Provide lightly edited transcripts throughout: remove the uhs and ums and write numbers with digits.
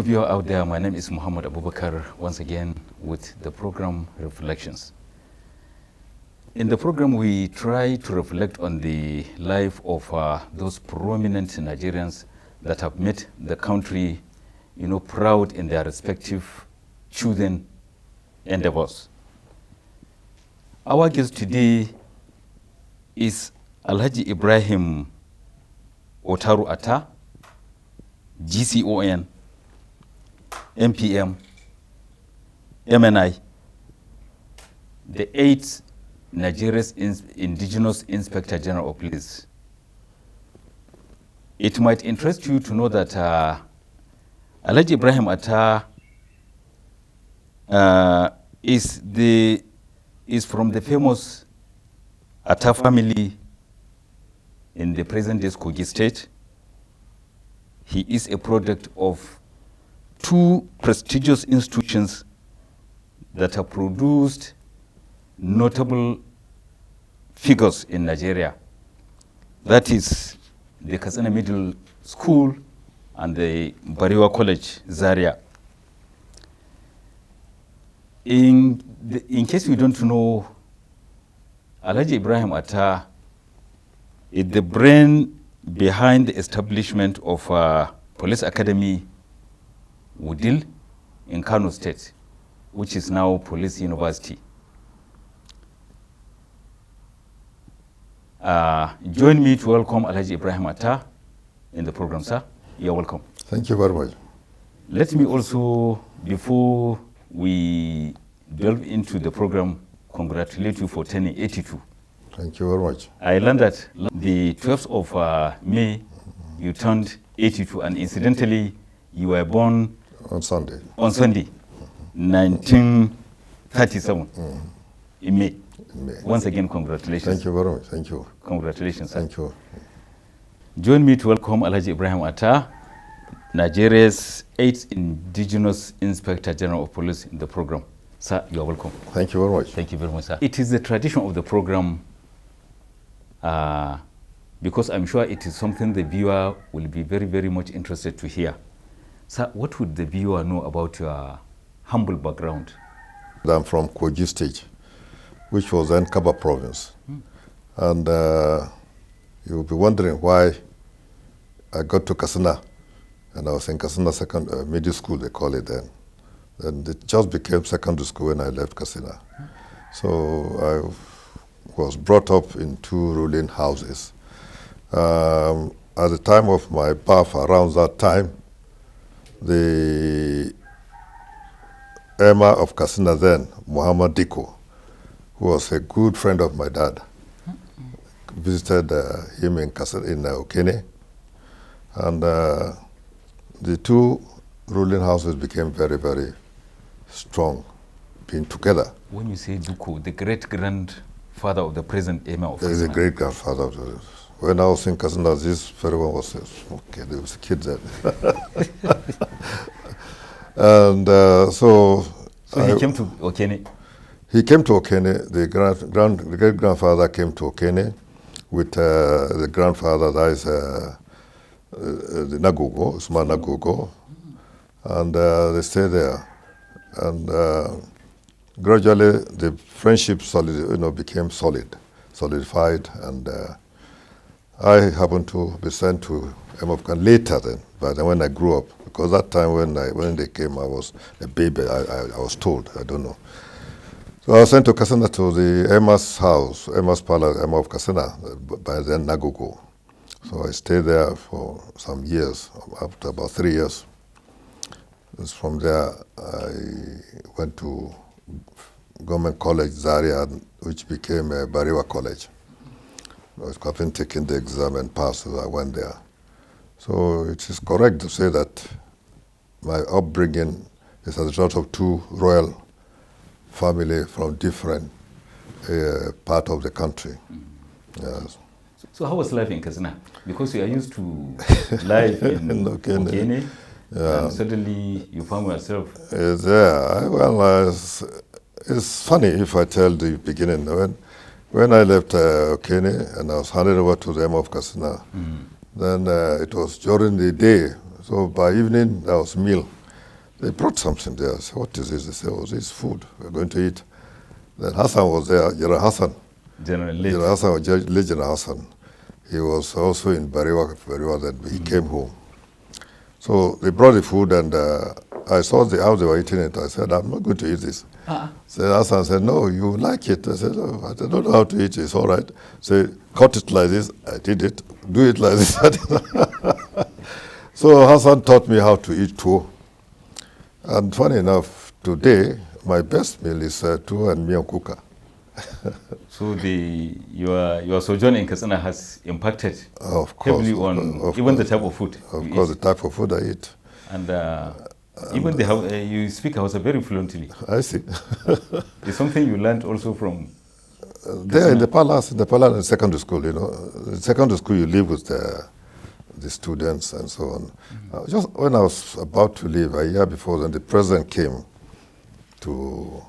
viewers out there, my name is Muhammad Abubakar, once again with the program Reflections. In the program, we try to reflect on the life of those prominent Nigerians that have made the country, proud in their respective chosen endeavors. Our guest today is Alhaji Ibrahim Otaru Attah, GCON, MPM, MNI, the 8th Nigeria's Indigenous Inspector General of Police. It might interest you to know that Alhaji Ibrahim Attah is from the famous Attah family in the present-day Kogi State. He is a product of two prestigious institutions that have produced notable figures in Nigeria. That is the Katsina Middle School and the Bariwa College, Zaria. In case you don't know, Alhaji Ibrahim Attah is the brain behind the establishment of Police Academy Wudil in Kano State, which is now Police University. Join me to welcome Alhaji Ibrahim Attah in the program, sir. You're welcome. Thank you very much. Let me also, before we delve into the program, congratulate you for turning 82. Thank you very much. I learned that the 12th of May, you turned 82, and incidentally, you were born on Sunday. On Sunday, 1937, in May. Once again, congratulations. Thank you very much. Thank you. Congratulations, sir. Thank you. Join me to welcome Alhaji Ibrahim Attah, Nigeria's 8th Indigenous Inspector General of Police, in the program. Sir, you are welcome. Thank you very much. Thank you very much, sir. It is the tradition of the program, because I'm sure it is something the viewer will be very, very much interested to hear. Sir, what would the viewer know about your humble background? I'm from Kogi State, which was then Kaba province. And you'll be wondering why I got to Katsina, and I was in Katsina middle school, they call it then. Then it just became secondary school when I left Katsina. So I was brought up in two ruling houses. At the time of my birth, around that time, the Emir of Katsina then, Muhammad Diko, who was a good friend of my dad, visited him in Okene, and the two ruling houses became very, very strong, being together. When you say Duko, the great-grandfather of the present Emir of Katsina? He's a great-grandfather of the... When I was in Katsina, this very one was okay, there was a kid then. And so he came to Okene? He came to Okene. The great-grandfather came to Okene with the grandfather, that is the Nagogo, Usman Nagogo, and they stayed there. And gradually the friendship became solidified, and I happened to be sent to Emofkan later then, but then when I grew up, because that time when they came, I was a baby, I was told, I don't know. So I was sent to Katsina to the Emir's house, Emir's palace, Emir of Katsina, by then Nagogo. So I stayed there for some years, after about 3 years. From there, I went to Government College, Zaria, which became a Bariwa College. I was having taken the exam and passed, so I went there. So it is correct to say that my upbringing is as a result of two royal families from different parts of the country. Yes. So how was life in Katsina? Because you are used to life in Okene, and suddenly you found yourself... Well, it's funny if I tell the beginning. When I left Okene and I was handed over to the Emir of Katsina, then it was during the day. So by evening, there was meal They brought something there. I said, what is this? They said, oh, this is food. We're going to eat. Then Hassan was there, General Hassan. General Hassan, General Hassan. He was also in Bariwa then he came home. So they brought the food, and I saw how they were eating it. I said, I'm not going to eat this. So Hassan said, no, you like it. I said, oh, I don't know how to eat it. It's all right. So cut it like this. I did it. Do it like this. So Hassan taught me how to eat tuwo. And funny enough, today, my best meal is tuwo and miyan kuka. So your sojourn in Katsina has impacted heavily on the type of food. Of course, the type of food I eat. And even you speak Hausa very fluently. I see. It's something you learned also from there in the palace in secondary school. You know, in secondary school you live with the students and so on. Just when I was about to leave, a year before, then the president came to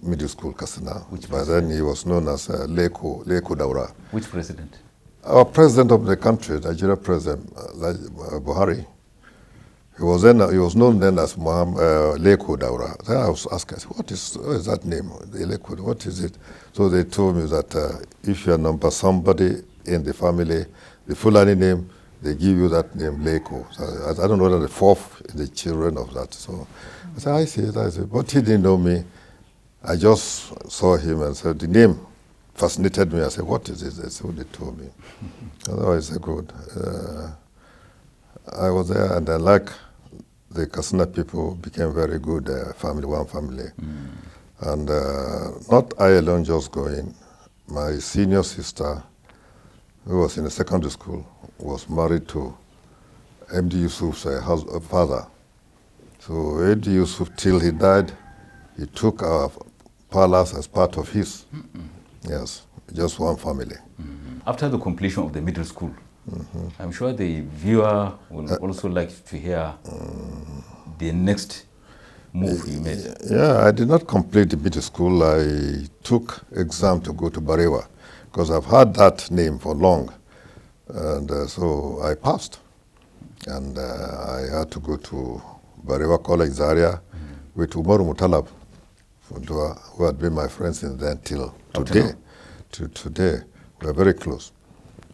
middle school Katsina. By then he was known as Leko Daura. Which president? Our president of the country, Nigeria president, Buhari. He was known then as Leko Daura. Then I was asking, what is that name? Leko, what is it? So they told me that if you are number somebody in the family, the Fulani name, they give you that name, Leko. So I don't know whether the fourth is the children of that. So I said, I see it. But he didn't know me. I just saw him and said, the name fascinated me. I said, what is this? That's what they told me. Otherwise, I said, good. I was there, and like the Katsina people became very good family, one family. And not I alone just going. My senior sister, who was in a secondary school, was married to MD Yusuf's father. So MD Yusuf, till he died, he took our palace as part of his. Yes, just one family. After the completion of the middle school, I'm sure the viewer will also like to hear the next move you made. Yeah, I did not complete the middle school. I took exam to go to Barewa because I've had that name for long. And so I passed. And I had to go to Barewa College, Zaria, with Umaru Mutalab, who had been my friend since then till today. To today, we are very close.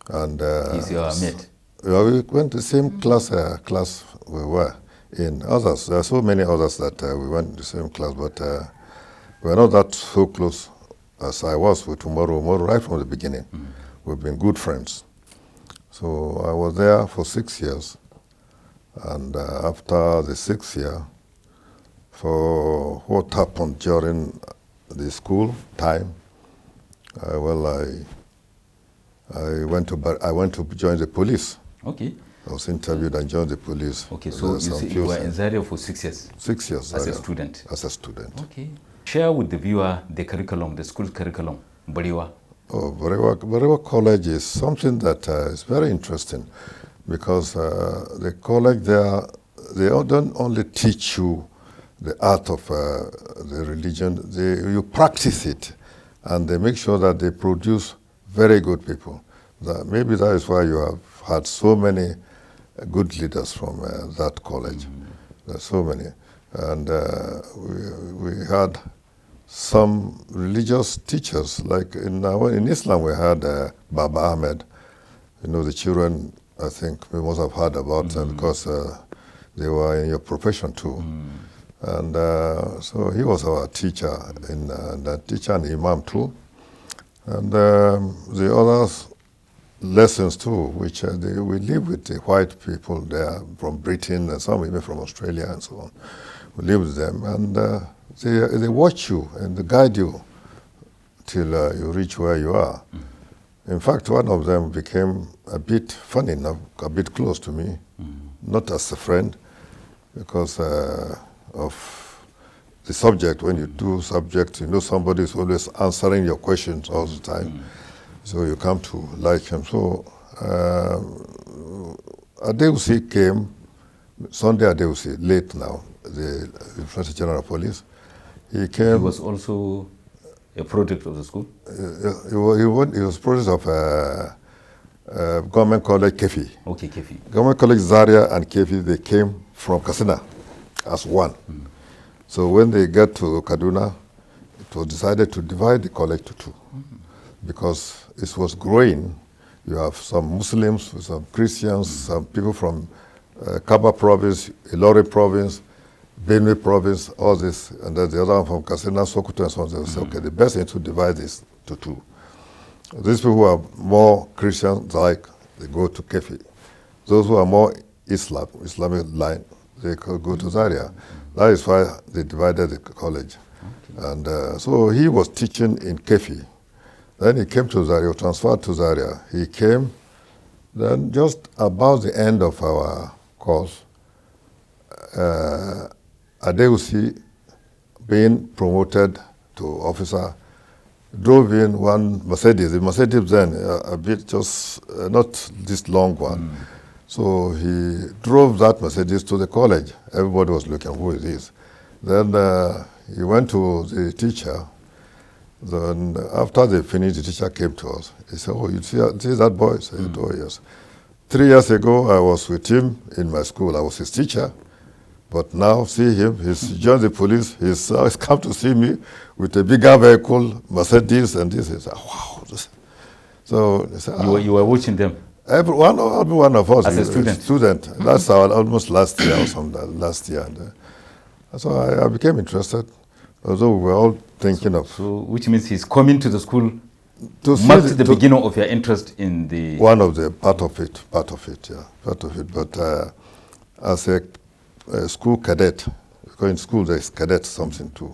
And he's your mate. We went to the same class we were in. Others, there are so many others that we went to the same class, but we are not that so close as I was with Umaru right from the beginning. We've been good friends. So I was there for 6 years, and after the 6th year, for what happened during the school time, I went to join the police. Okay. I was interviewed and joined the police. Okay, so you were in Zaria for 6 years? 6 years. As a student? As a student. Okay. Share with the viewer the curriculum, the school curriculum, Bariwa. Oh, Barewa College is something that is very interesting because the college there, they don't only teach you the art of the religion, you practice it, and they make sure that they produce very good people. Maybe that is why you have had so many good leaders from that college. There's so many. And we had some religious teachers, like in Islam we had Baba Ahmed. You know, the children, I think we must have heard about them because they were in your profession too. And so he was our teacher, teacher and imam too. And the other lessons too, which we live with the white people there from Britain and some even from Australia and so on. We live with them, and they watch you and they guide you till you reach where you are. In fact, one of them became a bit funny enough, a bit close to me, not as a friend, because of the subject. When you do subject, you know somebody is always answering your questions all the time. So you come to like him. So Adeusi came, Sunday Adeusi, late now, the Inspector General of Police. He came. He was also a product of the school? He was product of Government College Kefi. Okay, Kefi. Government College Zaria and Kefi, they came from Katsina. as one. So when they get to Kaduna, it was decided to divide the college to two because it was growing. You have some Muslims, some Christians, some people from Kaba province, Ilori province, Benue province, all this, and then the other one from Katsina, Sokoto, and so on. They say, okay, the best thing to divide this to two. These people who are more Christian, like they go to Kefi. Those who are more Islamic line, they could go to Zaria. That is why they divided the college. Okay. And so he was teaching in Kefi. Then he came to Zaria, transferred to Zaria. He came, then just about the end of our course, Adeusi, being promoted to officer, drove in one Mercedes. The Mercedes then, a bit just, not this long one. So he drove that Mercedes to the college. Everybody was looking, who is this? Then he went to the teacher. Then after they finished, the teacher came to us. He said, oh, you see that boy? I said, oh, yes. 3 years ago, I was with him in my school. I was his teacher. But now, see him, he's joined the police. He's come to see me with a bigger vehicle, Mercedes, and this. He said, wow. So he said, you were watching them? Every one of us. As a student? Student. That's our almost last year or something, last year. And, so I became interested, although we were all thinking of... So, which means he's coming to the school to marked the beginning of your interest in the... One of the, part of it, yeah, part of it. But as a school cadet, because in school there's cadet something too,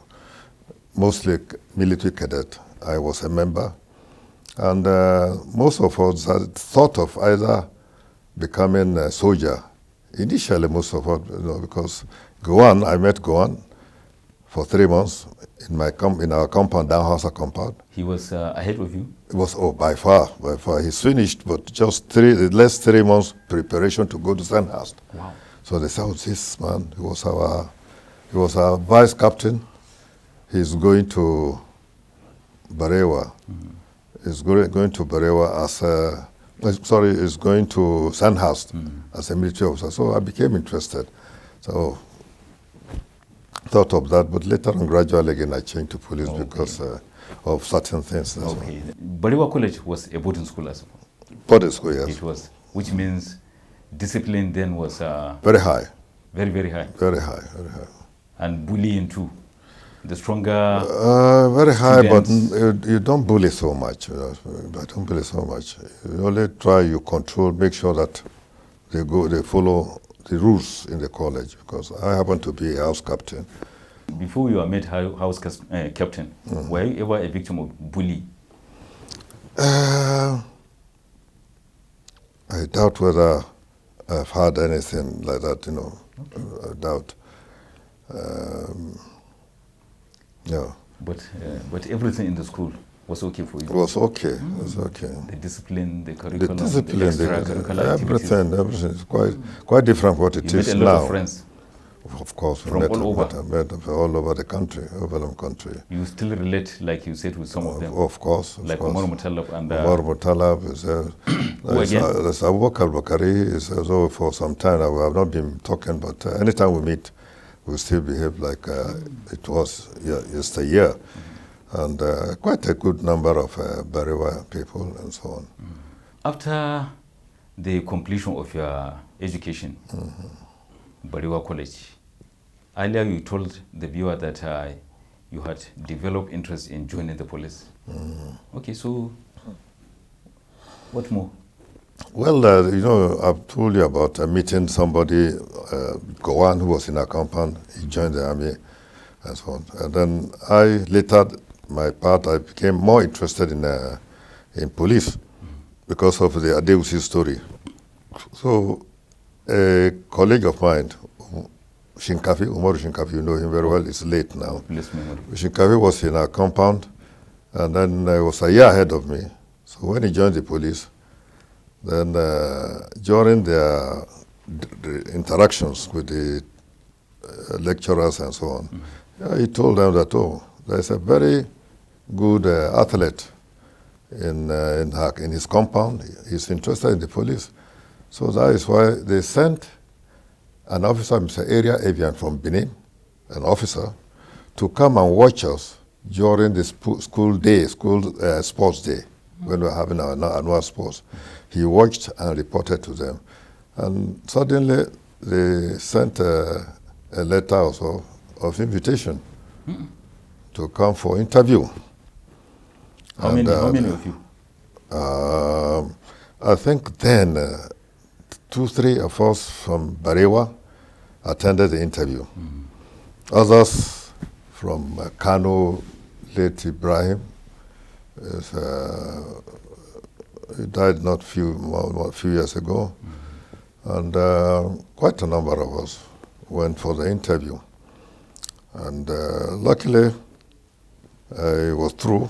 mostly military cadet. I was a member, and most of us had thought of either becoming a soldier. Initially, most of us, because Gowan, I met Gowan for 3 months in our compound, Downhauser compound. He was ahead of you? It was, by far. He's finished, but just the last 3 months preparation to go to Sandhurst. Wow. So they said, oh, this man, he was our vice captain. He's going to Barewa. He's going to Barewa he's going to Sandhurst as a military officer. So I became interested. So thought of that, but later on, gradually again, I changed to police because of certain things. Okay. Barewa College was a boarding school as well? Boarding school, yes. It was, which means discipline then was... very high. Very, very high? Very high, very high. And bullying too? The stronger... very high, students. but you don't bully so much. I don't bully so much. You only try, you control, make sure that they follow the rules in the college, because I happen to be a house captain. Before you were made house captain, were you ever a victim of bullying? I doubt whether I've had anything like that, I doubt. No. But everything in the school was okay for you? It was okay. It was okay. The discipline, the curriculum, the discipline, extracurricular everything is quite different from what it is now. You met a lot of friends? Of course, from all over? Met all over the country, over the country. You still relate, like you said, with some of them? Of course. Like Omar Mutalab and... Omar Mutalab is there's Abubakar Bakari is also for some time. We have not been talking, but anytime we meet, we still behave like it was yesteryear. And quite a good number of Barewa people and so on. After the completion of your education, Barewa College, earlier you told the viewer that you had developed interest in joining the police. Okay, so what more? Well, I've told you about meeting somebody, Gowan, who was in our compound. He joined the army and so on. And then I became more interested in police because of the Adeusi story. So a colleague of mine, Umaru Shinkafi, you know him very well, he's late now. Shinkafi was in our compound, and then he was a year ahead of me. So when he joined the police, then during their interactions with the lecturers and so on, he told them that, there's a very good athlete in his compound. He's interested in the police. So that is why they sent an officer, Mr. Area Avian from Benin, an officer, to come and watch us during the sports day, when we were having our annual sports. He watched and reported to them. And suddenly they sent a letter also of invitation to come for interview. How many of you? I think then 2-3 of us from Barewa attended the interview. Others from Kano, late Ibrahim, he died not a few years ago, and quite a number of us went for the interview. And luckily, I was through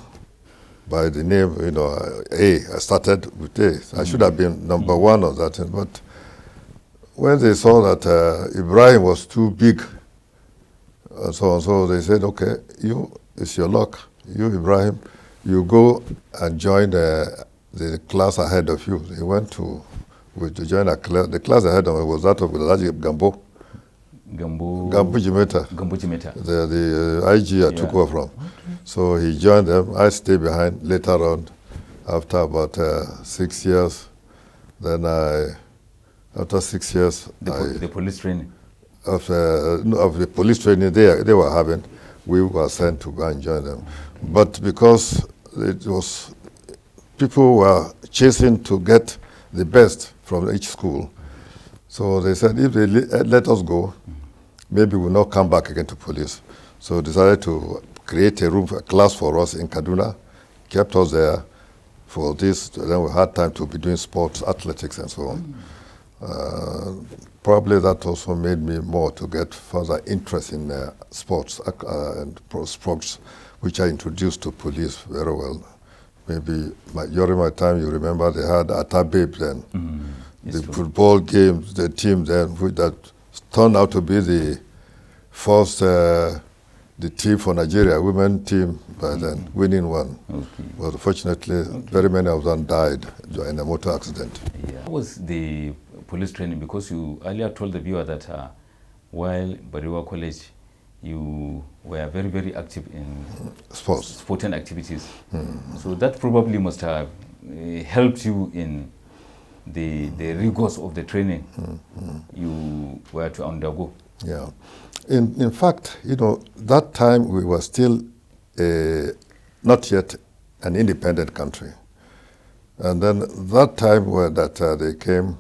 by the name, A. I started with A. I should have been number one on that, but when they saw that Ibrahim was too big, and so on, so they said, okay, it's your luck. You, Ibrahim, you go and join the class ahead of you. He went to join the class ahead of him was that of Alhaji Gambo Jimeta. The IG I took over from. Okay. So he joined them. I stayed behind later on, after about 6 years. Then after 6 years, the police training of the police training they were having, we were sent to go and join them. But because it was people were chasing to get the best from each school, so they said if they let us go, maybe we'll not come back again to police. So decided to create a class for us in Kaduna, kept us there for this. Then we had time to be doing sports, athletics, and so on. Probably that also made me more to get further interest in sports and sports, which I introduced to police very well. Maybe during my time, you remember they had Attah Babe then. The football games, the team then, that turned out to be the first the team for Nigeria, women team by then, winning one. Well, fortunately, very many of them died in a motor accident. How was the police training? Because you earlier told the viewer that while Bariwa College, you were very, very active in sporting activities. So that probably must have helped you in the rigors of the training you were to undergo. Yeah. In fact, that time we were still not yet an independent country. And then that time when they came,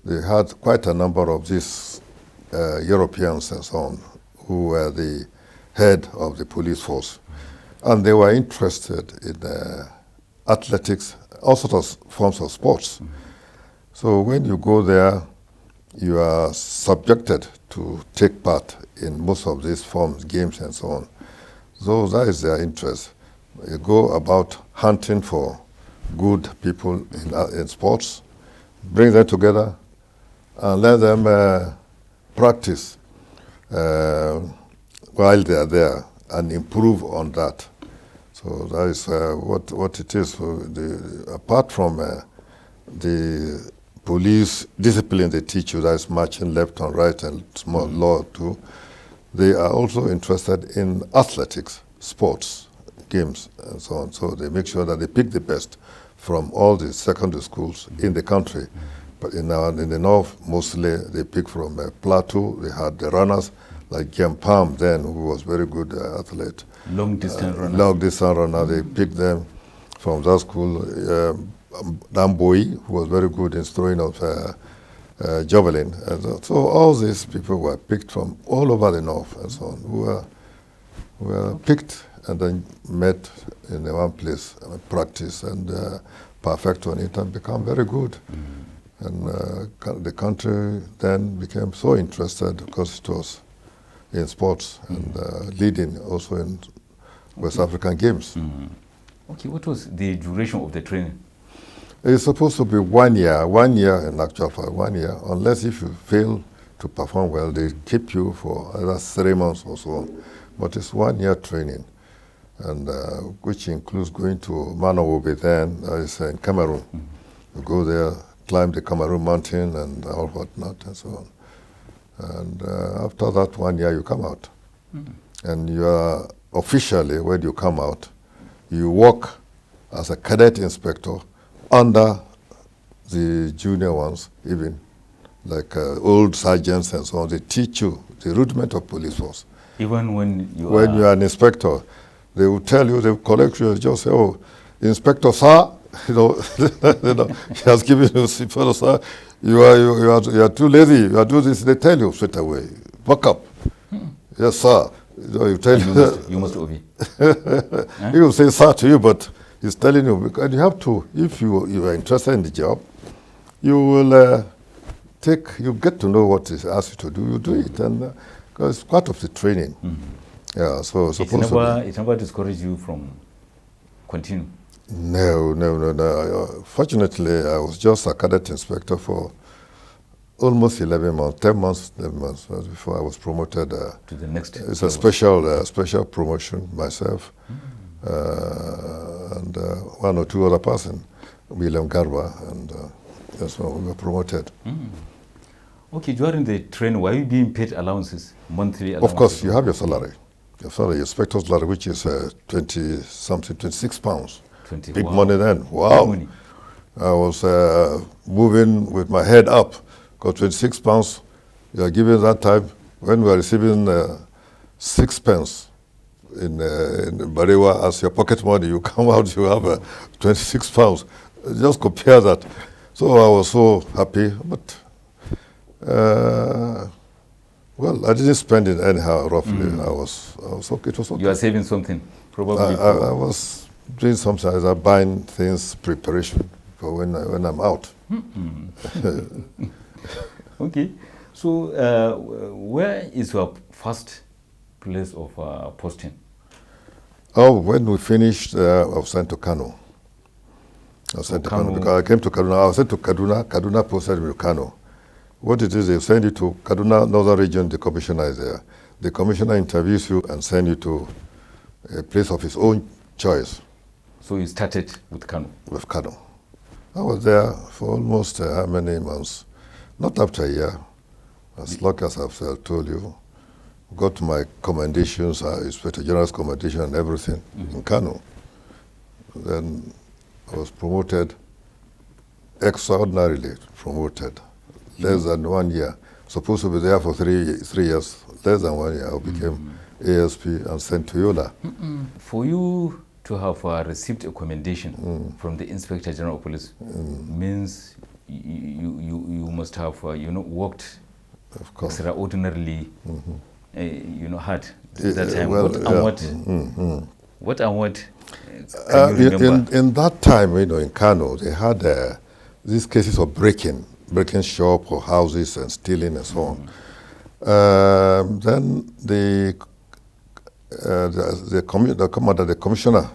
they had quite a number of these Europeans and so on, who were the head of the police force. And they were interested in athletics, all sorts of forms of sports. So when you go there, you are subjected to take part in most of these forms, games and so on. So that is their interest. You go about hunting for good people in sports, bring them together, and let them practice while they are there and improve on that. So that is what it is. So apart from the police discipline they teach you, that is marching left and right and small law too, they are also interested in athletics, sports, games, and so on. So they make sure that they pick the best from all the secondary schools in the country. But in the north, mostly they pick from Plateau. They had the runners like Jem Palm then, who was very good athlete. Long distance runner. Long distance runner. They picked them from that school. Damboi, who was very good in throwing of javelin. And so all these people were picked from all over the north and so on, who were picked and then met in one place, practice and perfect on it and become very good. And the country then became so interested because it was in sports and leading also in West African Games. Okay, what was the duration of the training? It's supposed to be 1 year. 1 year in actual fact, 1 year. Unless if you fail to perform well, they keep you for either 3 months or so on. But it's 1 year training, and which includes going to Manawobe then, is in Cameroon. You go there, climb the Cameroon mountain and all whatnot and so on. And after that 1 year, you come out. And you are officially, when you come out, you work as a cadet inspector under the junior ones, even like old sergeants and so on. They teach you the rudiment of police force. Even when you are an inspector, they will tell you, they will collect you, just say, oh, Inspector, sir, you know, he has given you, sir, you are too lazy, you are doing this. They tell you straight away, buck up. Yes, sir. You know, you must obey. He will say sir to you, but he's telling you, and you have to, if you are interested in the job, you will you get to know what is asked you to do, you do it, and because it's part of the training. Yeah, so it never discouraged you from continuing? No. Fortunately, I was just a cadet inspector for almost 11 months, 11 months before I was promoted to the next. It's a special promotion myself, and one or two other person, William Garba, and that's when we were promoted. Okay, during the training, were you being paid allowances, monthly allowances? Of course, you have your salary. Your inspector's salary, which is 26 pounds. Big money then. Wow. Big money. I was moving with my head up, because 26 pounds, you are given that time, when we are receiving 6 pence in Bariwa as your pocket money, you come out, you have 26 pounds. Just compare that. So I was so happy, but well, I didn't spend it anyhow, roughly. I was okay, it was okay. You are saving something, probably. I was doing something, I was buying things, preparation for when I'm out. Okay, so where is your first place of posting? Oh, when we finished, I was sent to Kano. I was sent to Kano because I came to Kaduna. I was sent to Kaduna. Kaduna posted me to Kano. What it is, they send you to Kaduna, Northern Region, the commissioner is there. The commissioner interviews you and sends you to a place of his own choice. So you started with Kano? With Kano. I was there for almost how many months? Not after a year, as long as I've told you. Got my commendations, Inspector General's commendation and everything in Kano. Then I was promoted, extraordinarily promoted. Less than 1 year. Supposed to be there for 3 years. Less than 1 year, I became ASP and sent to Yola. For you to have received a commendation from the Inspector General of Police means you must have worked extraordinarily hard that time. What can you remember? In that time, in Kano, they had these cases of breaking shop or houses and stealing and so on. Then the commissioner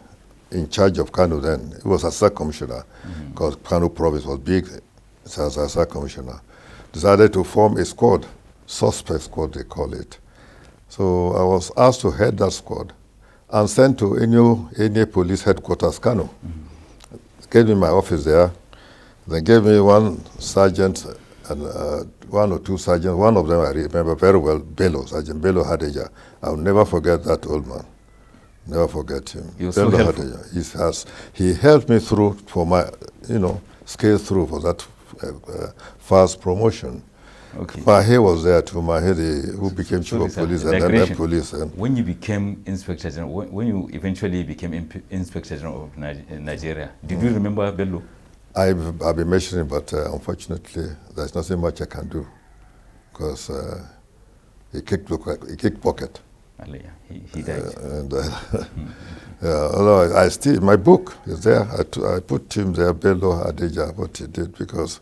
in charge of Kano then, he was Assistant Commissioner, because Kano province was big, so as Assistant Commissioner, decided to form a squad, suspect squad they call it. So I was asked to head that squad and sent to any police headquarters, Kano. Gave me my office there. They gave me one sergeant and 1 or 2 sergeants. One of them I remember very well, Bello, Sergeant Bello Hadeja. I'll never forget that old man. Never forget him. He was so helpful. Hadeja. He helped me through for my, scale through for that fast promotion. Okay. Mahe was there too. Mahe, who became chief of police and then police. When you became Inspector General, when you eventually became Inspector General of Nigeria, did you remember Bello? I've been mentioning, but unfortunately, there's nothing much I can do because he kicked pocket. He died. Although I still, my book is there. I put him there, Bello Hadeja, what he did, because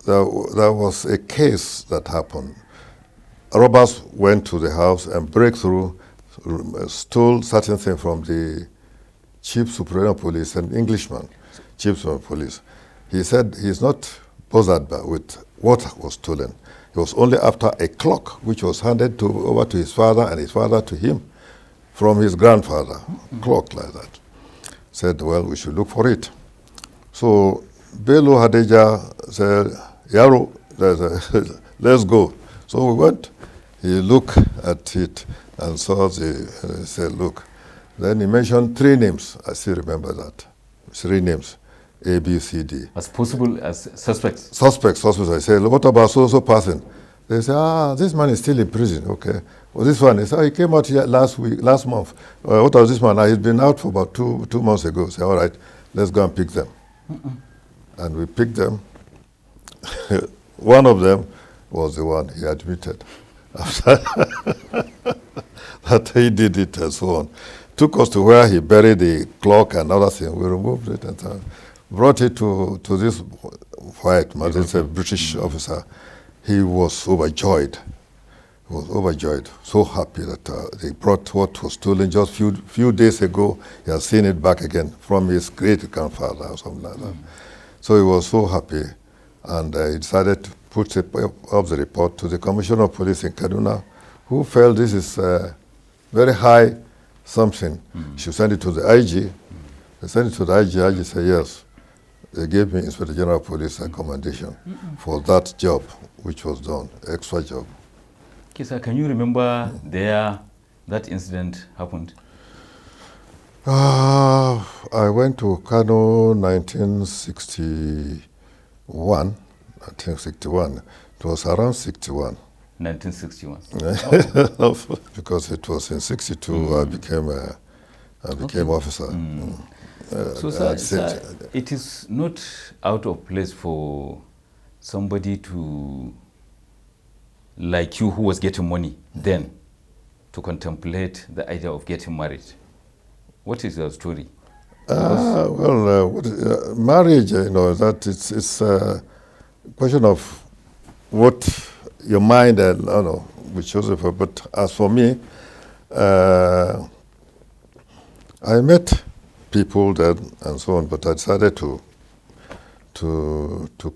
there was a case that happened. Robbers went to the house and break through, stole certain things from the chief superior of police, an Englishman. Chief of police. He said he's not bothered with what was stolen. It was only after a clock which was handed over to his father and his father to him from his grandfather. Clock like that. Said, well, we should look for it. So Bello Hadeja said, Yaro, let's go. So we went. He looked at it and saw said, look. Then he mentioned 3 names. I still remember that. 3 names, A, B, C, D. As possible as suspects? Suspects. I said, what about so-so person? They say, this man is still in prison. Okay. Well, this one is, he came out here last month. What was this man? He's been out for about two months ago. Say, all right, let's go and pick them. And we picked them. One of them was the one he admitted. That he did it and so on. Took us to where he buried the clock and other things. We removed it and brought it to this white man, this British officer. He was overjoyed. He was overjoyed, so happy that they brought what was stolen just few days ago. He has seen it back again from his great-grandfather or something like that. So he was so happy, and he decided to put up the report to the Commissioner of Police in Kaduna, who felt this is very high something. Should send it to the IG. They sent it to the IG. IG said yes. They gave me Inspector General of Police a commendation for that job, which was done, extra job. Okay, sir, can you remember that incident happened? I went to Kano 1961. I think 61. It was around 61. 1961. Because it was in 62 I became officer. So, sir, it is not out of place for somebody like you who was getting money then to contemplate the idea of getting married. What is your story? Marriage, that it's a question of what your mind we chose it for. But as for me, I met people then and so on, but I decided to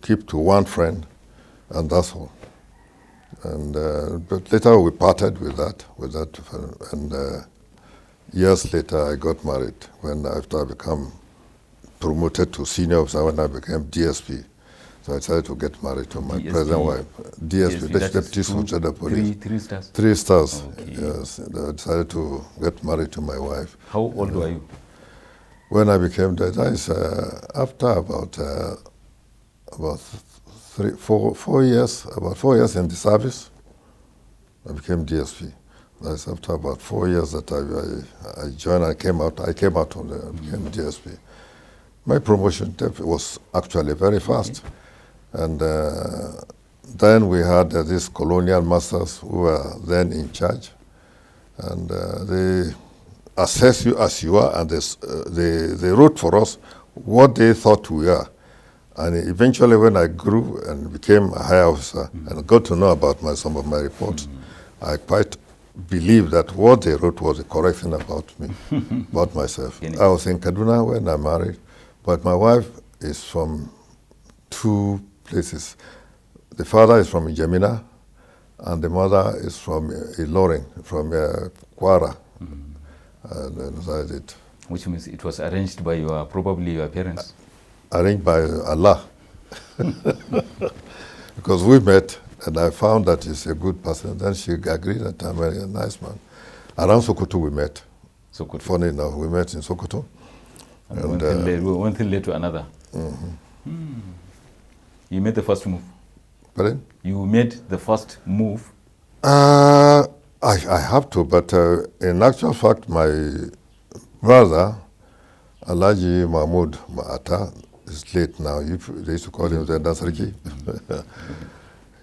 keep to one friend, and that's all. And but later we parted with that, and years later I got married after I became promoted to senior officer when I became DSP. So I decided to get married to my present wife. DSP, Deputy Inspector of Police. 3 stars? 3 stars, okay. Yes. I decided to get married to my wife. How old were you? When I became that, after about 4 years, about 4 years in the service, I became DSP. That's after about 4 years that I joined. I came out on became DSP. My promotion was actually very fast. And then we had these colonial masters who were then in charge. And they assess you as you are, and they wrote for us what they thought we are. And eventually when I grew and became a higher officer and got to know about some of my reports, I quite believe that what they wrote was the correct thing about me, about myself. I was in Kaduna when I married, but my wife is from 2 places. The father is from Ijamina, and the mother is from Ilorin, from Kwara. And that's it. Which means it was arranged by probably your parents? Arranged by Allah. Because we met, and I found that he's a good person. Then she agreed that I'm a nice man. Around Sokoto we met. Sokoto. Funny enough, we met in Sokoto. And one thing led to another. You made the first move? Pardon? You made the first move? I have to, but in actual fact, my brother, Alhaji Mahmoud Attah, is late now. They used to call him the Nasriki.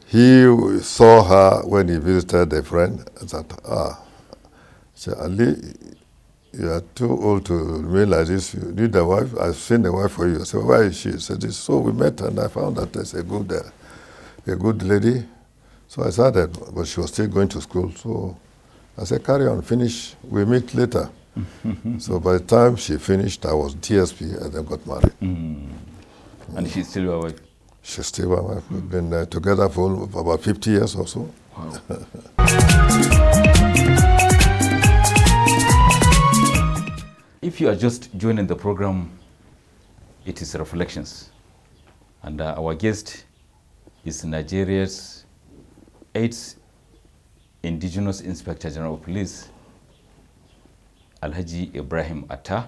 He saw her when he visited a friend and said, said, Ali, you are too old to remain like this. You need a wife. I've seen a wife for you. I said, why is she? He said, this. So we met, and I found that there's a good lady. So I started, but she was still going to school. So I said, carry on, finish. We meet later. So by the time she finished, I was DSP and then got married. And she's still your wife? She's still my wife. We've been together for about 50 years or so. Wow. If you are just joining the program, it is Reflections. And our guest is Nigeria's 8th Indigenous Inspector General of Police, Alhaji Ibrahim Attah,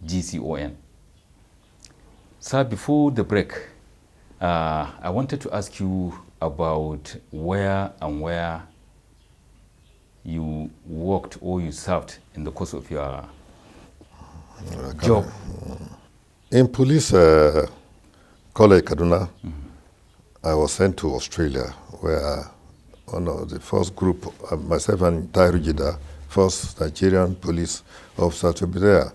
GCON. Sir, before the break, I wanted to ask you about where you worked or you served in the course of your job. In police college Kaduna, I was sent to Australia, where one of the first group, myself and Tahiru Jida, first Nigerian police officer to be there.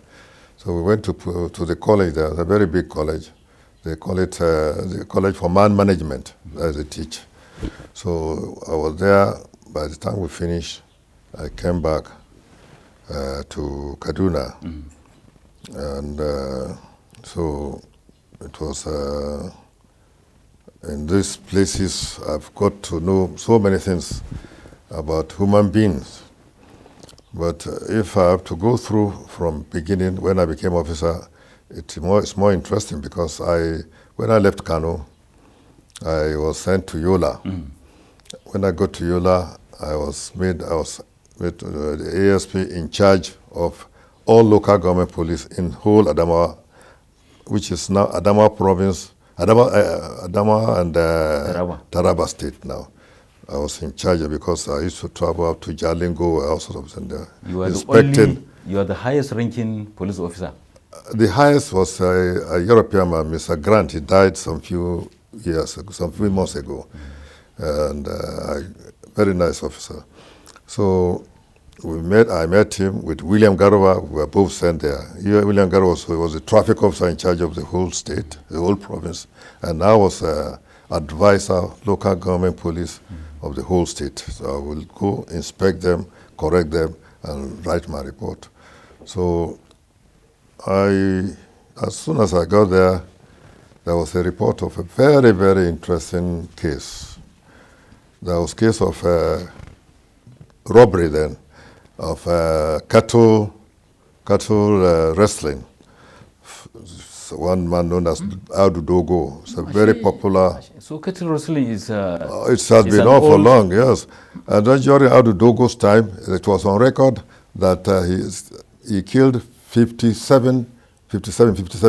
So we went to the college there, a very big college. They call it the College for Man Management, as they teach. So I was there. By the time we finished, I came back to Kaduna. And so it was in these places I've got to know so many things about human beings. But if I have to go through from beginning, when I became officer, it's more interesting because when I left Kano, I was sent to Yola. When I got to Yola, I was made the ASP in charge of all local government police in whole Adamawa, which is now Adamawa province, Adamawa and Taraba state now. I was in charge because I used to travel up to Jalingo, all sorts of things. You are the highest ranking police officer? The highest was a European man, Mr. Grant. He died some few months ago. And very nice officer. So I met him with William Garwa. We were both sent there. William Garwa was the traffic officer in charge of the whole state, the whole province. And I was advisor, local government police of the whole state. So I will go inspect them, correct them, and write my report. So as soon as I got there, there was a report of a very, very interesting case. There was a case of robbery then, of cattle wrestling. One man known as Audu Dogo. It's a very popular. So cattle wrestling is. It has been on for long, yes. And then during Audu Dogo's time, it was on record that he killed 57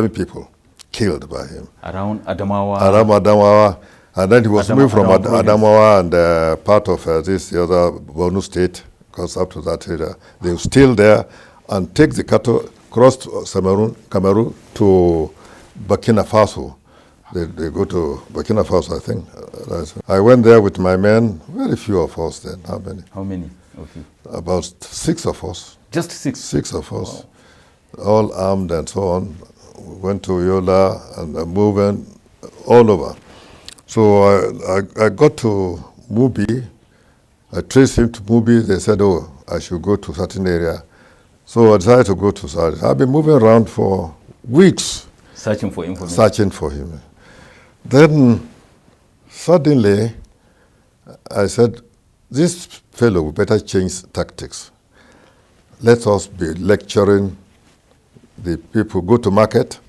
people killed by him. Around Adamawa. Around Adamawa. And then he was moved from Adamawa and part of the other Borno state, because up to that area, they were still there and take the cattle, crossed Cameroon to Burkina Faso. They go to Burkina Faso, I think. I went there with my men, very few of us then. How many? How many? Okay. About 6 of us. Just 6? 6 of us. Wow. All armed and so on. Went to Yola and moving all over. So I got to Mubi. I traced him to Mubi. They said, oh, I should go to a certain area. So I decided to go to Sadi. I've been moving around for weeks. Searching for information. Searching for him. Then suddenly I said, this fellow, we better change tactics. Let us be lecturing the people, go to market,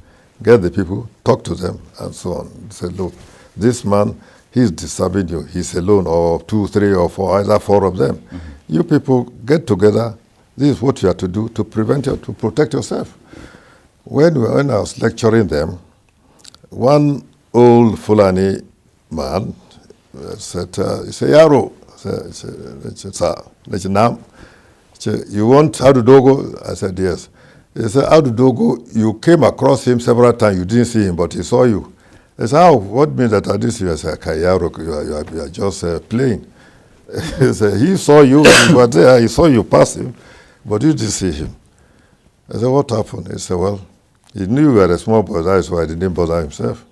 get the people, talk to them, and so on. He said, look, this man, he's disturbing you. He's alone, or 2, 3, or 4, either 4 of them. You people get together. This is what you have to do to to protect yourself. When I was lecturing them, one old Fulani man said, Yaro, you want Audu Dogo? I said, yes. He said, Audu Dogo, you came across him several times. You didn't see him, but he saw you. I said, how? What means that I didn't see you? I said, Yaro, you are just playing. He said, he saw you, you were there, he saw you pass him, but you didn't see him. I said, what happened? He said, well, he knew you were a small boy, that's why he didn't bother himself.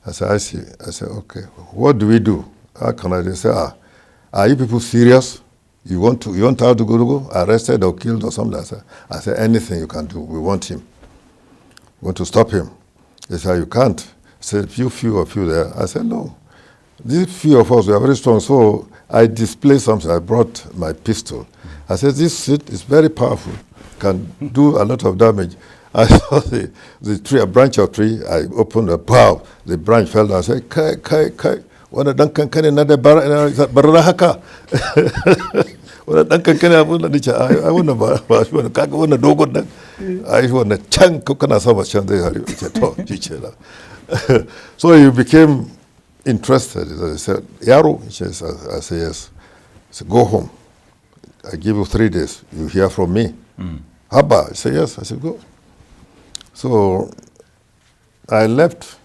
I said, I see. I said, okay, what do we do? How can I do? He said, are you people serious? You want Audu Dogo arrested or killed or something? I said, anything you can do, we want him. We want to stop him. He said, you can't. He said, few of you there. I said, no. These few of us were very strong, so I displayed something. I brought my pistol. I said, this shit is very powerful, can do a lot of damage. I saw the tree, a branch of tree. I opened a pow. The branch fell down. I said, kai. wani dan kankane na da barna haka wani dan kankane abun da nace ai wannan ba shi wannan kaga wannan dogon nan ai wannan can kana sama can zai hari ce to jice la so you became interested. I said, Yaro, I said yes. I said, go home. I give you 3 days. You hear from me. Haba, I said yes. I said go. So I left.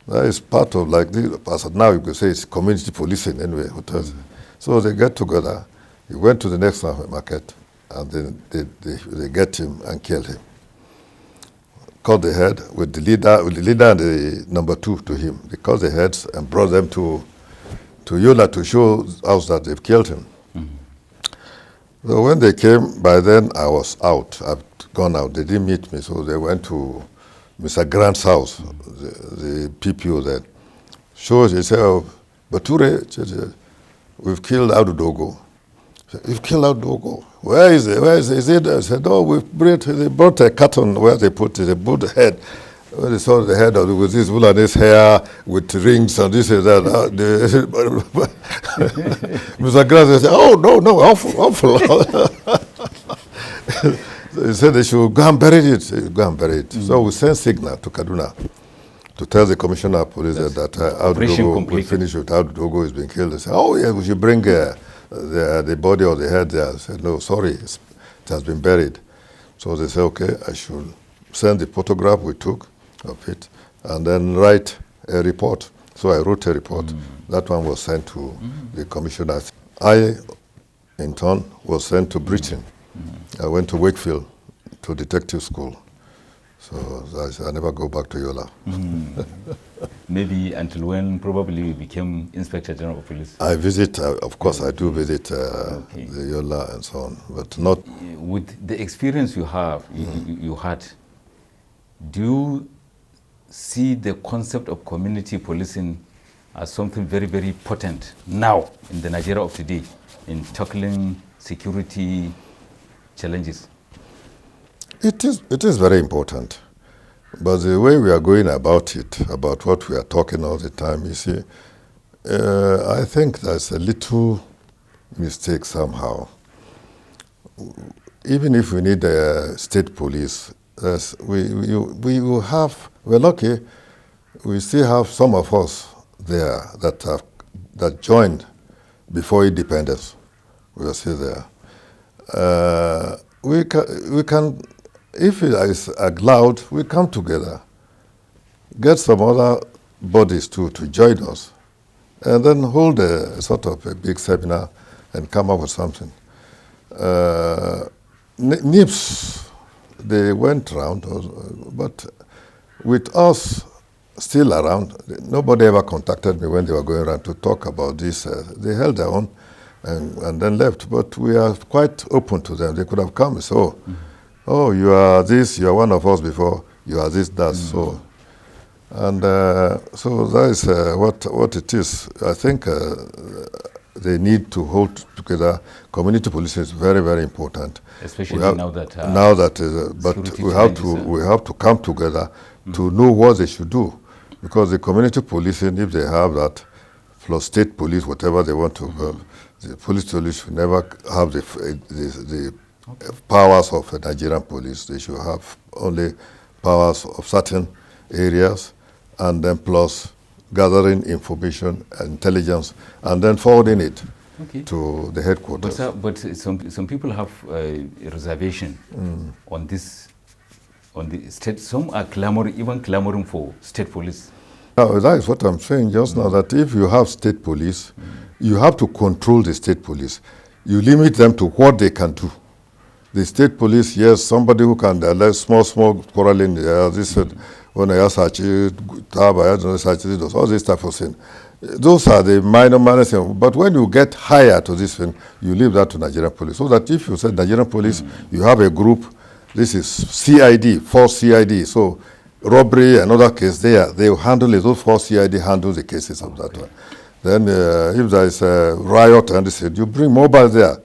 That is part of like this. As now you could say it's community policing anyway. So they get together. He went to the next market, and then they get him and killed him. Cut the head with the leader and the number 2 to him. They cut the heads and brought them to Yola to show us that they've killed him. So when they came, by then I was out. I've gone out. They didn't meet me, so they went to Mr. Grant's house, the PPO then. So they said, oh, Bature, we've killed Audu. You've killed Audu. Where is it? Where is it? Is it? I said, oh, they brought a carton where they put it. They put the head. When they saw the head of it, with this Bulanese hair, with rings and this and that. Mr. Grant said, oh, no, awful. They said they should go and bury it. So we sent signal to Kaduna to tell the commissioner of police that Audu will finish with Audu is being killed. They said, oh, yeah, we should bring the body or the head there. I said, no, sorry, it has been buried. So they said, okay, I should send the photograph we took of it and then write a report. So I wrote a report. That one was sent to the commissioner. I, in turn, was sent to Britain. I went to Wakefield to detective school. So I never go back to Yola. Maybe until when probably you became Inspector General of Police? I visit, of course I do visit the Yola and so on, but not... With the experience you have, you had, do you see the concept of community policing as something very, very potent now in the Nigeria of today in tackling security challenges? It is very important, but the way we are going about it, about what we are talking all the time, you see, I think there's a little mistake somehow. Even if we need a state police, we will have, we're lucky, we still have some of us there that joined before independence. We are still there. We can, if it is allowed, we come together, get some other bodies to join us, and then hold a sort of a big seminar and come up with something. NIPS, they went around, but with us still around, nobody ever contacted me when they were going around to talk about this. They held their own and then left, but we are quite open to them. They could have come and said, oh, you are this, you are one of us before, you are this, that, so. And so that is what it is. I think they need to hold together. Community policing is very, very important. Especially now that but we have to come together to know what they should do, because the community policing, if they have that, plus state police, whatever they want to, the police should never have the powers of the Nigerian police. They should have only powers of certain areas, and then plus gathering information, intelligence, and then forwarding it to the headquarters. But some people have a reservation on this, on the state. Some are even clamoring for state police. Now, that is what I'm saying just now, that if you have state police, you have to control the state police. You limit them to what they can do. The state police, yes, somebody who can, small quarreling, this, when I search all this type of thing. Those are the minor things. But when you get higher to this thing, you leave that to Nigerian police. So that if you say Nigerian police, you have a group, this is CID, force CID. So robbery, another case there, they will handle it. Those force CID handle the cases of that one. Then if there is a riot and they said, you bring mobile there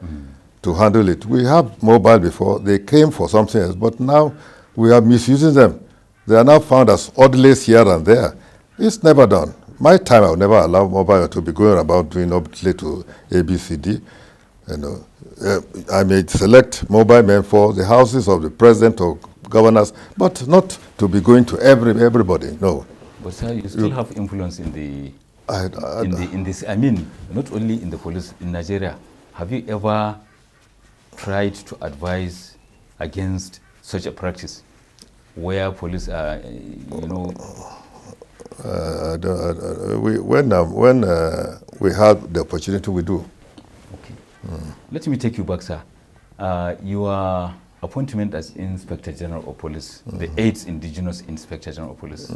to handle it. We have mobile before, they came for something else, but now we are misusing them. They are now found as oddlies here and there. It's never done. my time, I would never allow mobile to be going about doing update to ABCD. You know, I may select mobile men for the houses of the president or governors, but not to be going to everybody. No. But sir, you still have influence in the in this. I mean, not only in the police in Nigeria. Have you ever tried to advise against such a practice, where police are, you know? When we have the opportunity, we do. Okay. Let me take you back, sir. Your appointment as Inspector General of Police, the 8th Indigenous Inspector General of Police,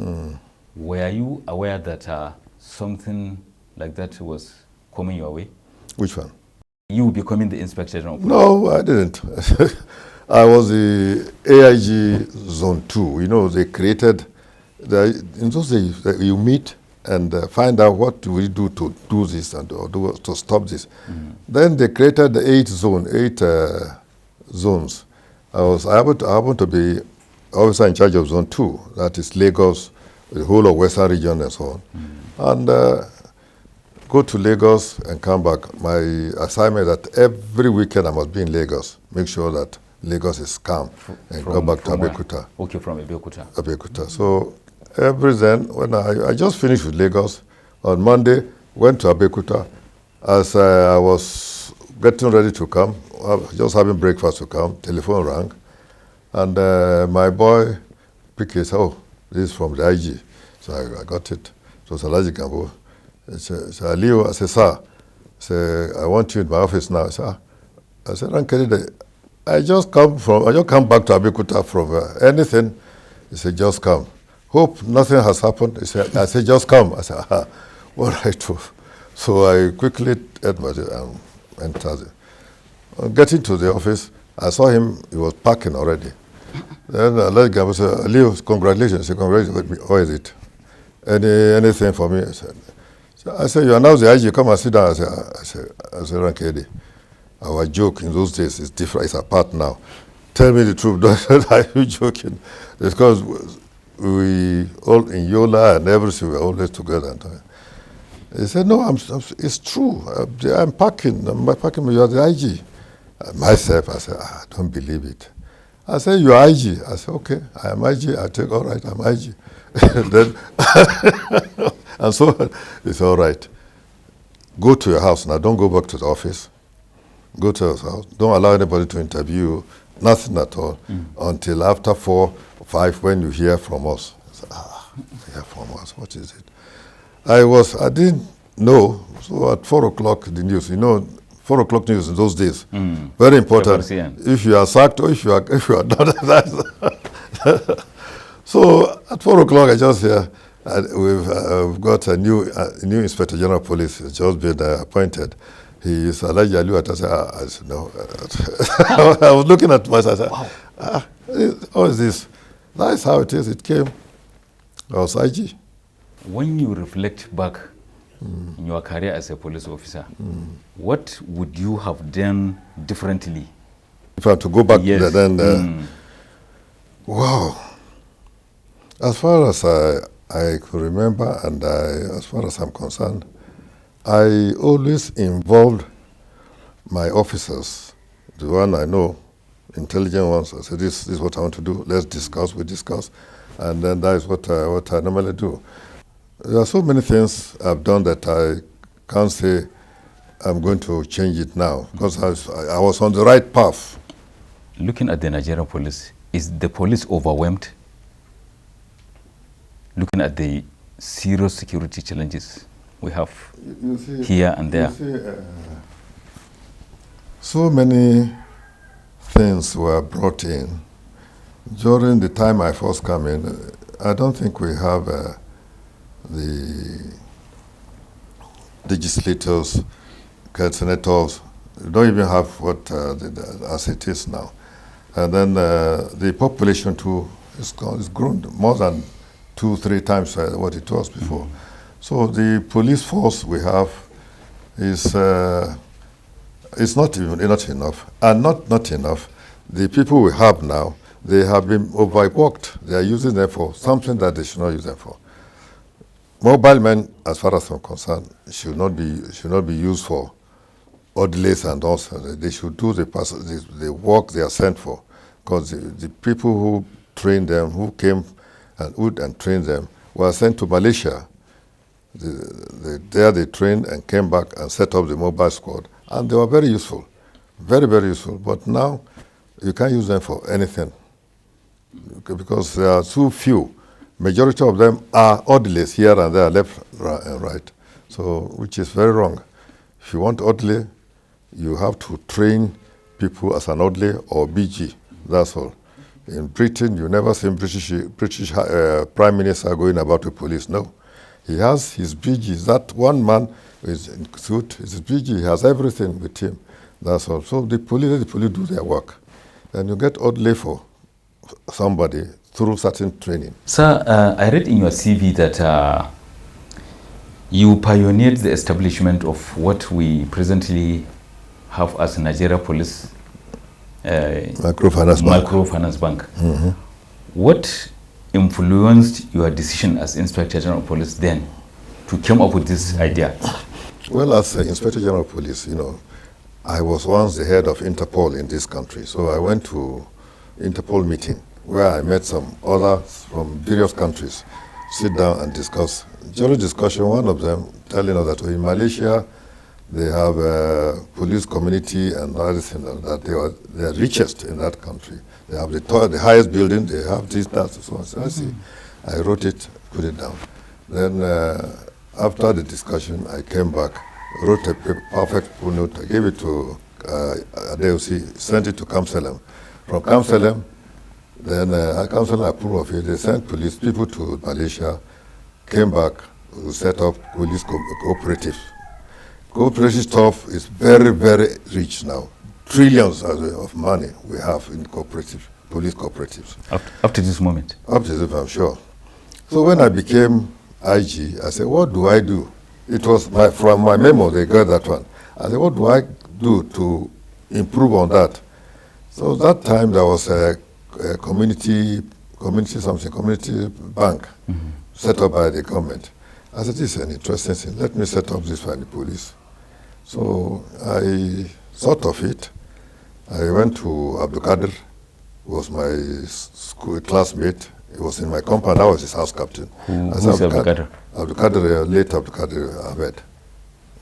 were you aware that something like that was coming your way? Which one? You becoming the Inspector General of Police? No, I didn't. I was the AIG Zone 2. You know, they created, in those days, you meet and find out what do we do to do this and to stop this. Then they created the 8 zones. I happened to be officer in charge of Zone 2, that is Lagos, the whole of Western region and so on. And go to Lagos and come back. My assignment that every weekend I must be in Lagos, make sure that Lagos is calm, and go back to Abeokuta. Okay, from Abeokuta. Abeokuta. So every then, when I just finished with Lagos, on Monday, went to Abeokuta. As I was getting ready to come, just having breakfast to come, telephone rang, and my boy picked it. Oh, this is from the IG. So I got it. So Salaji Gambo. I said, Leo, I said, sir, I want you in my office now. Sir, I said, I just come back to Abeokuta from anything. He said, just come. Hope nothing has happened. I said, just come. I said, aha, all right. So I quickly entered. Getting to the office, I saw him, he was packing already. Then I let him say, Leo, congratulations. I said, congratulations. What is it? Anything for me? I said, you announce the IG, come and sit down. I said, Rankedi, our joke in those days is different, it's apart now. Tell me the truth, are you joking? Because we all in Yola and everything, we were always together. He said, no, it's true. I'm packing, you are the IG. Myself, I said, I don't believe it. I said, you are IG. I said, okay, I am IG. I take, all right, I'm IG. Then, and so it's all right. Go to your house now. Don't go back to the office. Go to your house. Don't allow anybody to interview you. Nothing at all until after 4 or 5 when you hear from us. I said, hear from us. What is it? I didn't know. So at 4 o'clock, the news. You know, 4 o'clock news in those days. Very important. If you are sacked or if you are not. So at 4 o'clock, I just hear we've got a new Inspector General of Police has just been appointed. He is Alaji Aliu Attah. I said, no. I was looking at myself. I said, how is this? That's how it is. It came. I was IG. When you reflect back in your career as a police officer, what would you have done differently? If I had to go back, yes. Then, wow. As far as I could remember, and as far as I'm concerned, I always involved my officers, the one I know, intelligent ones. I said, this is what I want to do. Let's discuss. We discuss. And then that is what I normally do. There are so many things I've done that I can't say I'm going to change it now, because I was on the right path. Looking at the Nigerian police, is the police overwhelmed? Looking at the serious security challenges we have here and there. So many things were brought in. During the time I first came in, I don't think we have the legislators, senators. We don't even have what as it is now. And then the population too is grown more than 2-3 times what it was before. So the police force we have is not enough, and not enough. The people we have now, they have been overworked. They are using them for something that they should not use them for. mobile men, as far as I'm concerned, should not be used for orderlies and also. They should do the work they are sent for, because the people who trained them, who came and trained them, were sent to Malaysia. There they trained and came back and set up the mobile squad, and they were very useful, very, very useful. But now you can't use them for anything because there are too few. Majority of them are orderlies here and there, left and right, so which is very wrong. If you want orderly, you have to train people as an orderly or BG. That's all. In Britain, you never see British Prime Minister going about with police. No, he has his BG. That one man is in suit. His BG. He has everything with him. That's all. So the police do their work, and you get orderly for somebody through certain training. Sir, I read in your CV that you pioneered the establishment of what we presently have as Nigeria Police Microfinance Bank. Mm-hmm. What influenced your decision as Inspector General of Police then to come up with this idea? Well, as Inspector General of Police, I was once the head of Interpol in this country. So I went to Interpol meeting where I met some others from various countries, sit down and discuss. During discussion, one of them telling us that in Malaysia, they have a police community and everything, that they are richest in that country. They have the highest building, they have this, that, so on. So I see. I wrote it, put it down. Then after the discussion, I came back, wrote a perfect full note, I gave it to ADOC, sent it to Kamsalem. From Kamsalem, then Kamsalem approved of it. They sent police people to Malaysia, came back, we set up police cooperatives. Cooperative stuff is very, very rich now. Trillions of money we have in police cooperatives. Up to this moment? Up to this moment, I'm sure. So when I became IG, I said, what do I do? It was from my memo, they got that one. I said, what do I do to improve on that? So that time there was a community bank set up by the government. I said, this is an interesting thing. Let me set up this for the police. So I thought of it. I went to Abdul Kadir, who was my school classmate. He was in my compound. I was his house captain. Who's Abdul Kadir? Abdul Kadir, late Abdul Kadir Ahmed.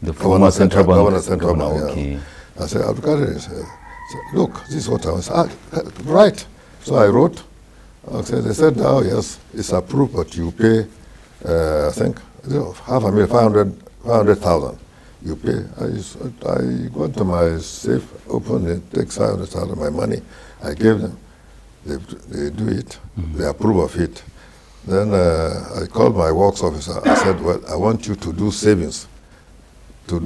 The former Central Bank. Governor Central Bank, okay. Yeah. I said, Abdul Kadir, said, look, this is what I was. Right. So I wrote. They said, oh yes, it's approved, but you pay, I think, $500,000. You pay. I went to my safe, opened it, take $500,000 of my money. I gave them. They do it. They approve of it. Then I called my works officer. I said, well, I want you to do savings. He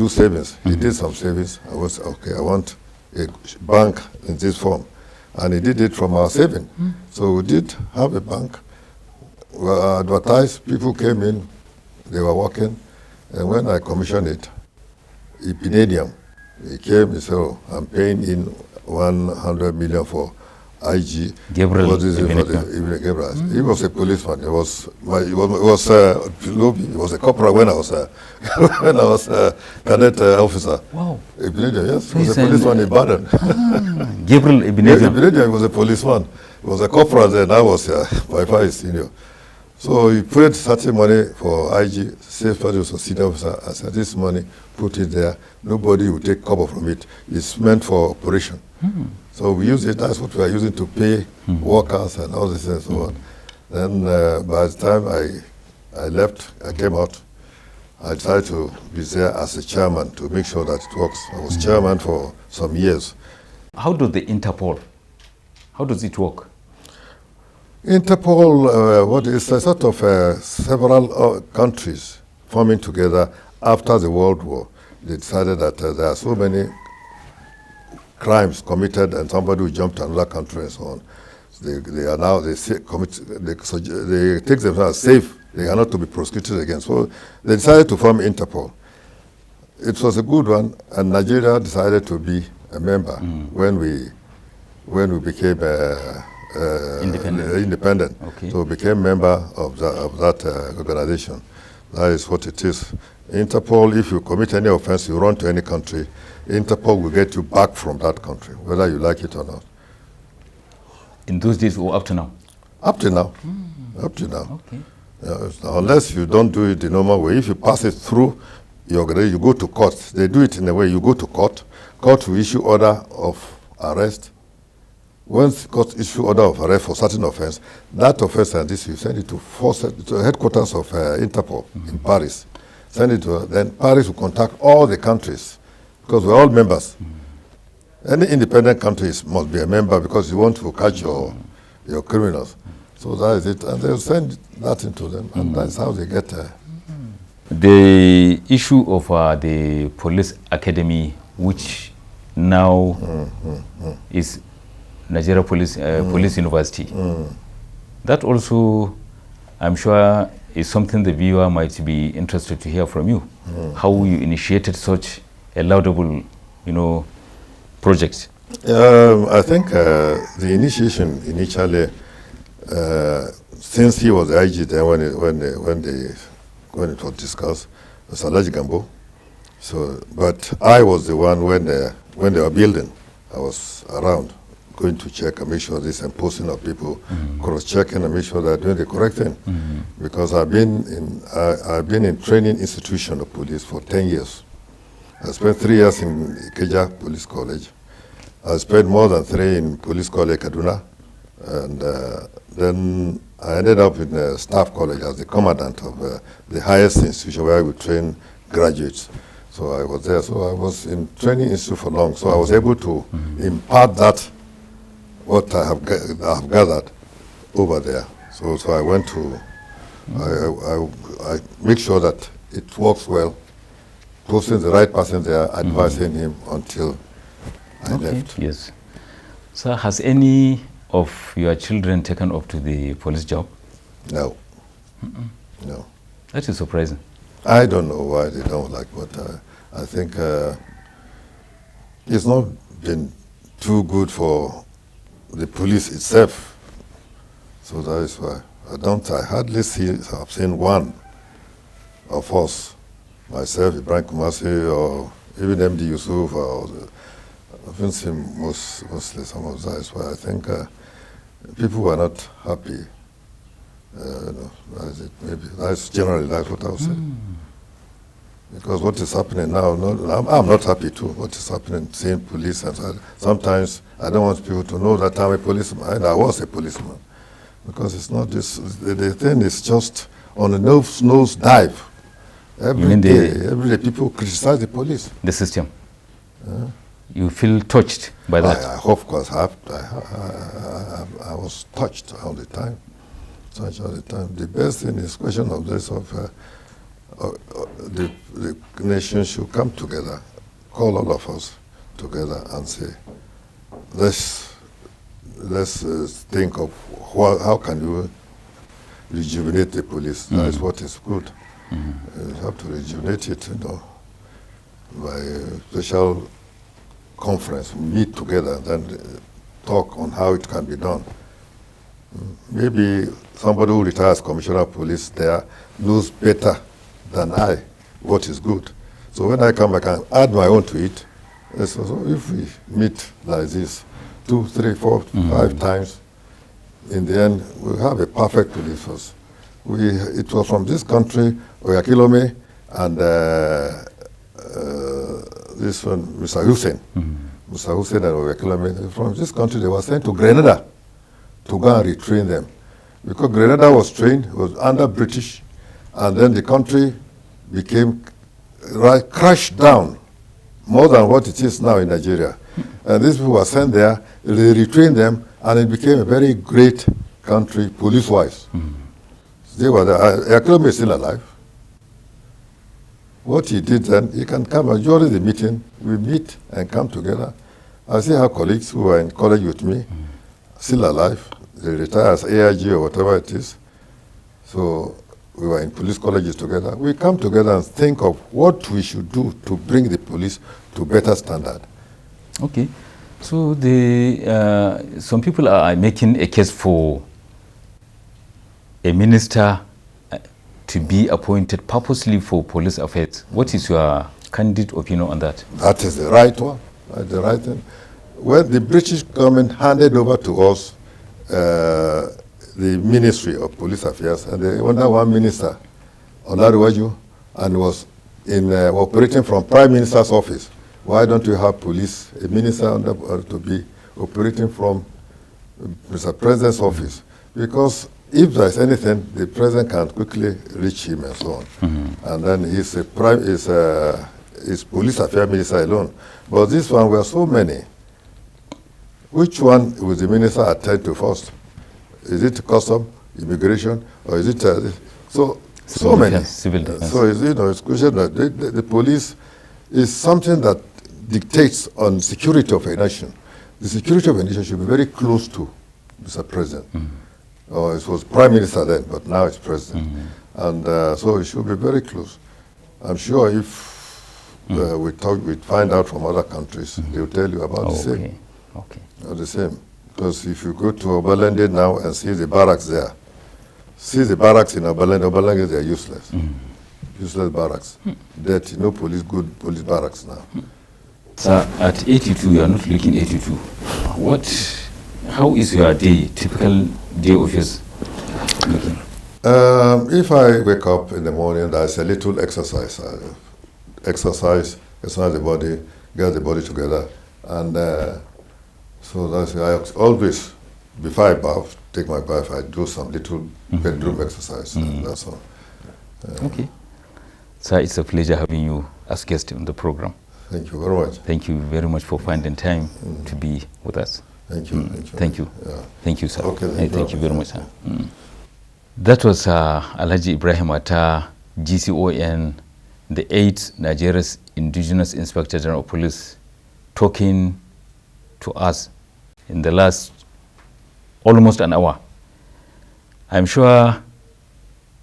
did some savings. I was, okay, I want a bank in this form. And he did it from our saving. So we did have a bank. We advertised, people came in, they were working. And when I commissioned it, Epinedium, he came, he said, oh, I'm paying in 100 million for IG. Gabriel. He was a policeman. He was a corporal when I was cadet officer. Wow. Epinedium, yes, he was a policeman in Baden. Gabriel Epinedium. Epinedium was a policeman. He was a corporal then. I was by far his senior. So he paid certain money for IG, safe was a senior officer. I said, this money, put it there. Nobody will take cover from it. It's meant for operation. So we use it. That's what we are using to pay workers and all this and so on. Then by the time I left, I came out, I tried to be there as a chairman to make sure that it works. I was chairman for some years. How does the Interpol, how does it work? Interpol, what is a sort of several countries forming together after the World War. They decided that there are so many crimes committed and somebody who jumped to another country and so on. So they take themselves safe. They are not to be prosecuted against. So they decided to form Interpol. It was a good one, and Nigeria decided to be a member when we became independent. Okay. So we became member of that organization. That is what it is. Interpol, if you commit any offense, you run to any country, Interpol will get you back from that country, whether you like it or not. In those days or up to now? Up to now. Up to now. Okay. Unless you don't do it the normal way. If you pass it through, you go to court. They do it in a way, you go to court. Court will issue order of arrest. Once court issue order of arrest for certain offense, that offense and this, you send it to headquarters of Interpol in Paris. Send it to, then Paris will contact all the countries, because we're all members. Any independent countries must be a member because you want to catch your criminals. So that is it, and they'll send that into them, and that's how they get there. The issue of the police academy, which now is Nigeria Police Police University, that also, I'm sure, is something the viewer might be interested to hear from you. How you initiated such a laudable, project. I think the initiation initially, since he was the IG there when it was discussed, was Alhaji Gambo. So, but I was the one when they were building. I was around, going to check and make sure this and posting of people, cross-checking and make sure they're doing the correct thing. Because I've been in training institution of police for 10 years. I spent 3 years in Ikeja Police College. I spent more than 3 in Police College Kaduna, and then I ended up in a staff college as the commandant of the highest institution where we train graduates. So I was there. So I was in training institute for long. So I was able to impart that what I have gathered over there. So I went to I make sure that it works well, posting the right person there, advising him until I left. Yes. So has any of your children taken up to the police job? No. No. That is surprising. I don't know why they don't like, but I think it's not been too good for the police itself. So that is why I hardly have seen one of us, myself, Ibrahim Kumasi, or even MD Yusuf, or I haven't seen mostly some of that. Is why I think people were not happy. That's it, maybe. That's what I would say. Because what is happening now, I'm not happy too. What is happening, seeing police, and sometimes I don't want people to know that I'm a policeman, and I was a policeman. Because it's not this, the thing is just on a nose dive. Every day people criticize the police. The system. You feel touched by that? Of course, I was touched all the time. The best thing is question of this the nation should come together, call all of us together and say, let's think of how can you rejuvenate the police. That is what is good. You have to rejuvenate it, by a special conference, meet together, and then talk on how it can be done. Maybe somebody who retires commissioner of police there knows better than I what is good. So when I come back and add my own to it, so if we meet like this 2, 3, 4, 5 times, in the end we'll have a perfect police force. It was from this country, Oyakilome, and this one, Mr. Hussein. Mr. Hussein and Oyakilome, from this country they were sent to Grenada to go and retrain them. Because Grenada was trained, was under British, and then the country became crashed down more than what it is now in Nigeria. And these people were sent there, they retrained them, and it became a very great country police-wise. They were there. Yakulome is still alive. What he did then, he can come and during the meeting, we meet and come together. I see our colleagues who are in college with me, still alive. They retire as AIG or whatever it is. So we were in police colleges together. We come together and think of what we should do to bring the police to better standard. Okay. So some people are making a case for a minister to be appointed purposely for police affairs. What is your candid opinion on that? That is the right one, the right thing. When the British government handed over to us the Ministry of Police Affairs, and they under one minister, Olaruwaju, and was operating from Prime Minister's office. Why don't you have police, a minister to be operating from Mr. President's office? Because if there's anything, the president can quickly reach him and so on. And then he's police affairs minister alone. But this one, we are so many. Which one will the minister attend to first? Is it custom, immigration, or is it so many? Civil defense. So it's crucial that the police is something that dictates on security of a nation. The security of a nation should be very close to Mr. President. Or it was Prime Minister then, but now it's President. And so it should be very close. I'm sure if we find out from other countries, they'll tell you about the same. Okay. The same. Because if you go to Obalende now and see the barracks there, see the barracks in Obalende, they're useless. Useless barracks. Dirty, no police, good police barracks now. Sir, at 82, you are not looking 82. How is your day, typical day of yours looking? If I wake up in the morning, there's a little exercise. Exercise the body, get the body together. And so that's I always, before I bath, take my bath, I do some little bedroom exercise. That's all. Okay. Sir, it's a pleasure having you as guest on the program. Thank you very much. Thank you very much for finding time to be with us. Thank you. Thank you. Yeah. Thank you, sir. Okay, thank you very much, sir. That was Alhaji Ibrahim Attah, GCON, the 8th Nigeria's Indigenous Inspector General of Police, talking to us in the last almost an hour. I'm sure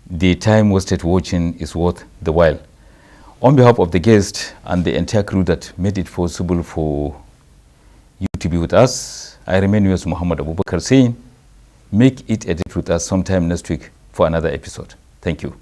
the time wasted watching is worth the while. On behalf of the guest and the entire crew that made it possible for you to be with us, I remain yours, Muhammad Abubakar, saying, make it a date with us sometime next week for another episode. Thank you.